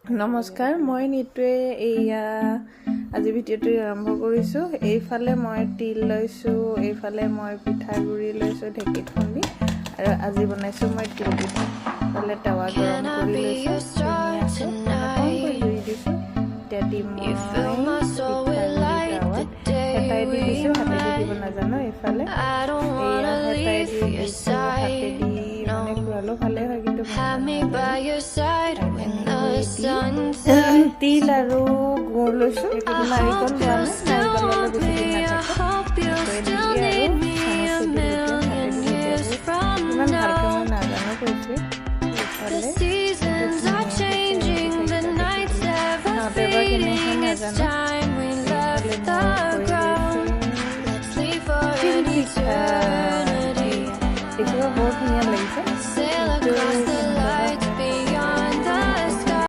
নমস্কাৰ মই নিতুৱে এইয়া আজি ভিডিঅ'টো আৰম্ভ কৰিছোঁ এইফালে মই তিল লৈছোঁ এইফালে মই পিঠাগুড়ি লৈছোঁ ঢেঁকীত খুন্দি আৰু আজি বনাইছোঁ মই তিল পিঠা ফালে তাৱা গৰম কৰি লৈছোঁ ধুনীয়াকৈ জুই দিছোঁ এতিয়া দিম মই হেতাই দি দিছোঁ হাতেদি দিব নাজানো এইফালে এইয়া হেতাই দি দিছোঁ হাতেদি মানে ঘূৰালো ভালে হয় কিন্তু তিল আৰু গুড় লৈছোঁ নাৰিকল লোৱা নাই নাৰিকল ল'লে বেছি দিন নাথাকে ইমান ভালকৈ মই নাজানো কৈছোঁ খাওঁতে এবাৰ কেনেকৈ নাজানো দেখিব বহুত ধুনীয়া লাগিছে